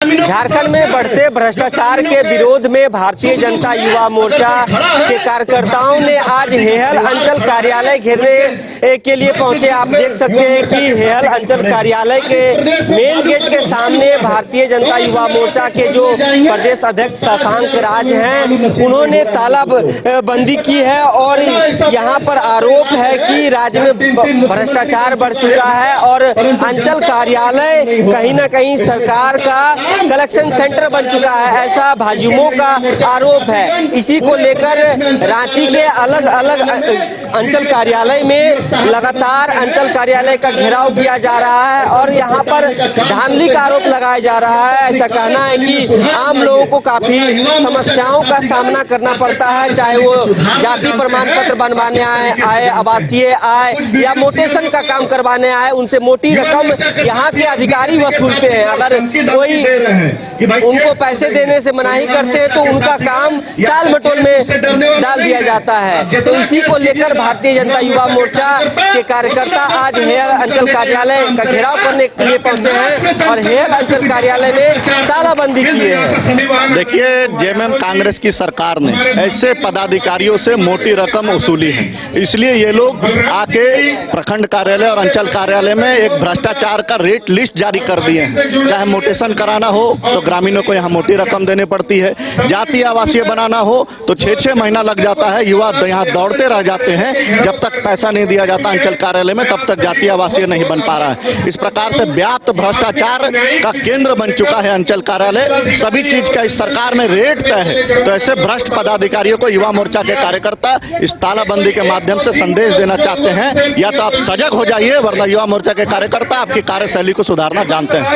झारखंड में बढ़ते भ्रष्टाचार के विरोध में भारतीय जनता युवा मोर्चा के कार्यकर्ताओं ने आज हेहल अंचल कार्यालय घेरने के लिए पहुंचे। आप देख सकते हैं कि हेहल अंचल कार्यालय के मेन गेट के सामने भारतीय जनता युवा मोर्चा के जो प्रदेश अध्यक्ष शशांक राज हैं, उन्होंने तालाबंदी की है और यहाँ पर आरोप है कि राज्य में भ्रष्टाचार बढ़ चुका है और अंचल कार्यालय कहीं ना कहीं सरकार का कलेक्शन सेंटर बन चुका है, ऐसा भाजयुमो का आरोप है। इसी को लेकर रांची के अलग अलग अंचल कार्यालय में लगातार अंचल कार्यालय का घेराव किया जा रहा है और यहाँ पर धांधली का आरोप लगाया जा रहा है। ऐसा कहना है कि आम लोगों को काफी समस्याओं का सामना करना पड़ता है, चाहे वो जाति प्रमाण पत्र बनवाने आए, आवासीय आए या मोटेशन का काम करवाने आए, उनसे मोटी रकम यहाँ के अधिकारी वसूलते हैं। अगर कोई उनको पैसे देने से मनाही करते हैं तो उनका काम टाल मटोल में डाल दिया जाता है। तो इसी को लेकर भारतीय जनता युवा मोर्चा के कार्यकर्ता आज हेहल अंचल कार्यालय का घेराव करने के लिए पहुंचे हैं और हेहल अंचल कार्यालय में तालाबंदी की है। देखिए, जेएमएम कांग्रेस की सरकार ने ऐसे पदाधिकारियों से मोटी रकम वसूली है, इसलिए ये लोग आके प्रखंड कार्यालय और अंचल कार्यालय में एक भ्रष्टाचार का रेट लिस्ट जारी कर दिए हैं। चाहे मोटेशन कराना हो तो ग्रामीणों को यहाँ मोटी रकम देनी पड़ती है, जाति आवासीय बनाना हो तो 6-6 महीना लग जाता है, युवा यहाँ दौड़ते रह जाते हैं। जब तक पैसा नहीं दिया जाता अंचल कार्यालय में तब तक जाति आवासीय नहीं बन पा रहा है। इस प्रकार से व्याप्त भ्रष्टाचार का केंद्र बन चुका है अंचल कार्यालय। सभी चीज का इस सरकार में रेट तय है। तो ऐसे भ्रष्ट पदाधिकारियों को युवा मोर्चा के कार्यकर्ता इस तालाबंदी के माध्यम से संदेश देना चाहते हैं, या तो आप सजग हो जाइए, वरना युवा मोर्चा के कार्यकर्ता आपकी कार्यशैली को सुधारना जानते हैं।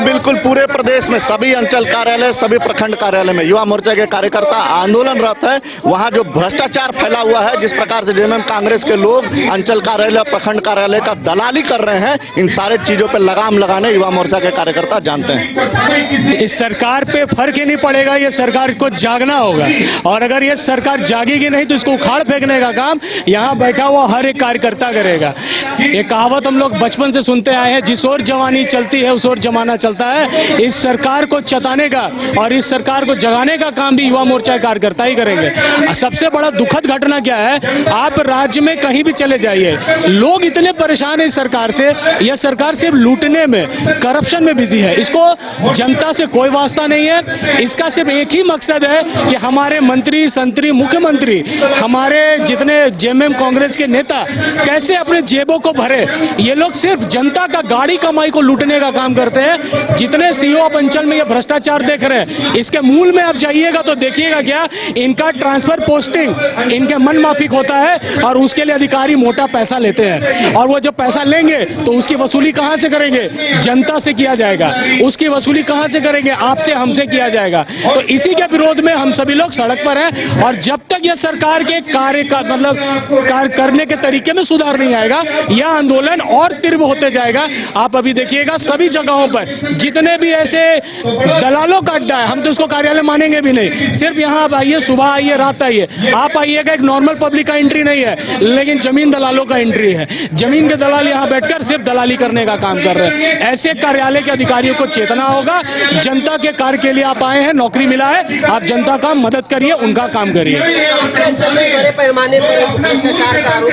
बिल्कुल पूरे प्रदेश में सभी अंचल कार्यालय, सभी प्रखंड कार्यालय में युवा मोर्चा के कार्यकर्ता आंदोलनरत है। वहां जो भ्रष्टाचार फैला हुआ है, जिस प्रकार से जेएमएम कांग्रेस के लोग अंचल कार्यालय, प्रखंड कार्यालय का दलाली कर रहे हैं, इन सारे चीजों पर लगाम लगाने युवा मोर्चा के कार्यकर्ता जानते हैं। इस सरकार पे फर्क ही नहीं पड़ेगा, ये सरकार को जागना होगा और अगर ये सरकार जागेगी नहीं तो इसको उखाड़ फेंकने का काम यहाँ बैठा हुआ हर एक कार्यकर्ता करेगा। ये कहावत हम लोग बचपन से सुनते आए हैं, जिस ओर जवानी चलती है उस ओर जमाना चलता है। इस सरकार को चताने का और इस सरकार को जगाने का काम भी युवा मोर्चा कार्यकर्ता ही करेंगे। सबसे बड़ा दुखद घटना क्या है, आप राज्य में कहीं भी चले जाइए, लोग इतने परेशान है इस सरकार से। यह सरकार सिर्फ लूटने में, करप्शन में बिजी है, इसको जनता से कोई वास्ता नहीं है। इसका सिर्फ एक ही मकसद है कि हमारे मंत्री, संतरी, मुख्यमंत्री, हमारे जितने जेएमएम कांग्रेस के नेता कैसे अपने जेबों को भरे। ये लोग सिर्फ जनता का गाड़ी कमाई को लूटने का काम करते हैं। जितने सीओ ऑफ अंचल में ये भ्रष्टाचार देख रहे हैं, इसके मूल में आप जाइएगा तो देखिएगा क्या, इनका ट्रांसफर पोस्टिंग इनके मन माफिक होता है और उसके लिए अधिकारी मोटा पैसा लेते हैं और वो जब पैसा लेंगे तो उसकी वसूली कहां से करेंगे, जनता से किया जाएगा। उसकी वसूली कहां से करेंगे, आपसे, हमसे किया जाएगा। तो इसी के विरोध में हम सभी लोग सड़क पर हैं और जब तक यह सरकार के कार्य का कार्य करने के तरीके में सुधार नहीं आएगा, यह आंदोलन और तीव्र होते जाएगा। आप अभी देखिएगा सभी जगहों पर जितने भी ऐसे दलालों का अड्डा है, हम तो उसको कार्यालय मानेंगे भी नहीं। सिर्फ यहाँ आप आइए, सुबह आइए, रात आइए, आप आइएगा, एक नॉर्मल पब्लिक का एंट्री नहीं है, लेकिन जमीन दलालों का एंट्री है। जमीन के दलाल यहाँ बैठकर सिर्फ दलाली करने का काम कर रहे हैं। ऐसे कार्यालय के अधिकारियों को चेतना होगा। जनता के कार्य के लिए आप आए हैं, नौकरी मिला है, आप जनता का मदद करिए, उनका काम करिए। बड़े पैमाने पर भ्रष्टाचार का आरोप,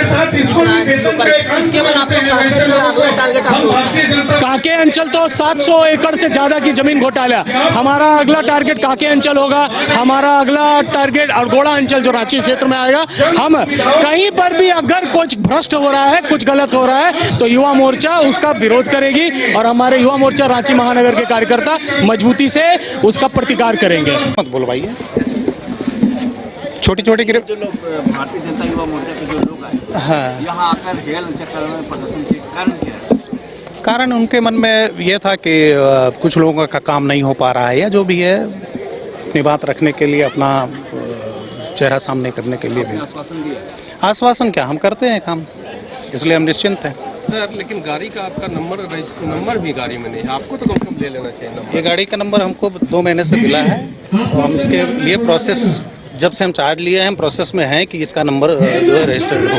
कांके अंचल तो 700 एकड़ से ज्यादा की जमीन घोटाला। हमारा अगला टारगेट कांके अंचल होगा, हमारा अगला टारगेट अरगोड़ा अंचल जो रांची क्षेत्र में आएगा। हम कहीं पर भी अगर कुछ भ्रष्ट हो रहा है, कुछ गलत हो रहा है तो युवा मोर्चा उसका विरोध करेगी और हमारे युवा मोर्चा रांची महानगर के कार्यकर्ता मजबूती से उसका प्रतिकार करेंगे। मत बोलवाइए। छोटी छोटी जो लोग भारतीय जनता युवा मोर्चा के जो लोग आए, हाँ, यहाँ आकर हेहल अंचल कार्यालय में प्रदर्शन के कारण क्या है? कारण उनके मन में ये था कि कुछ लोगों का काम नहीं हो पा रहा है, या जो भी है अपनी बात रखने के लिए, अपना चेहरा सामने करने के लिए भी आश्वासन दिया। आश्वासन क्या, हम करते हैं काम, इसलिए हम निश्चिंत हैं। सर, लेकिन गाड़ी का आपका नंबर भी गाड़ी में नहीं है, आपको तो कम से कम ले लेना चाहिए नंबर। ये गाड़ी का नंबर हमको 2 महीने से मिला है और हम इसके लिए प्रोसेस, जब से हम चार्ज लिए हैं, हम प्रोसेस में हैं कि इसका नंबर जो है रजिस्टर्ड हो,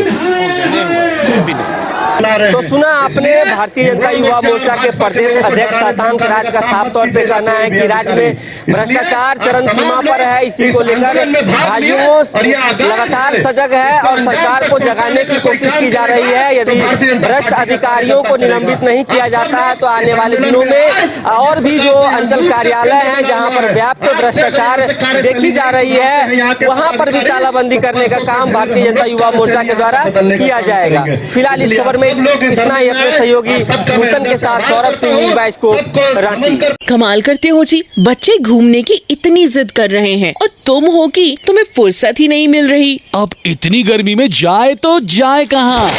अभी नहीं। तो सुना आपने भारतीय जनता युवा मोर्चा के प्रदेश अध्यक्ष शशांक राज का साफ तौर पे कहना है कि राज्य में भ्रष्टाचार चरम सीमा पर है। इसी को लेकर भाजपा लगातार सजग है और सरकार को जगाने की कोशिश की जा रही है। यदि भ्रष्ट अधिकारियों को निलंबित नहीं किया जाता है तो आने वाले दिनों में और भी जो अंचल कार्यालय हैं जहां पर व्याप्त भ्रष्टाचार देखी जा रही है वहां पर भी तालाबंदी करने का काम भारतीय जनता युवा मोर्चा के द्वारा किया जाएगा। फिलहाल इस खबर में इतना ही। अपने सहयोगी नूतन के साथ सौरभ सिंह, न्यूज़ 22 को रांची। कमाल करते हो जी, बच्चे घूमने की इतनी जिद कर रहे हैं और तुम हो कि तुम्हें फुर्सत ही नहीं मिल रही। अब इतनी गर्मी में जाए तो जाए कहाँ?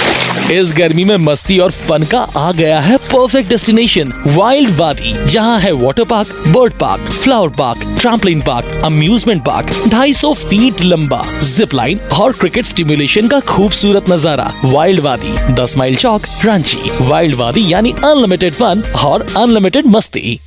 इस गर्मी में मस्ती और फन का आ गया है परफेक्ट डेस्टिनेशन वाइल्ड वादी, जहाँ है water park, bird park, flower park, trampoline park, amusement park, 250 feet लंबा जिप लाइन और क्रिकेट स्टिमुलेशन का खूबसूरत नजारा। वाइल्ड वादी, 10 माइल चौक, रांची। वाइल्ड वादी यानी अनलिमिटेड फन और अनलिमिटेड मस्ती।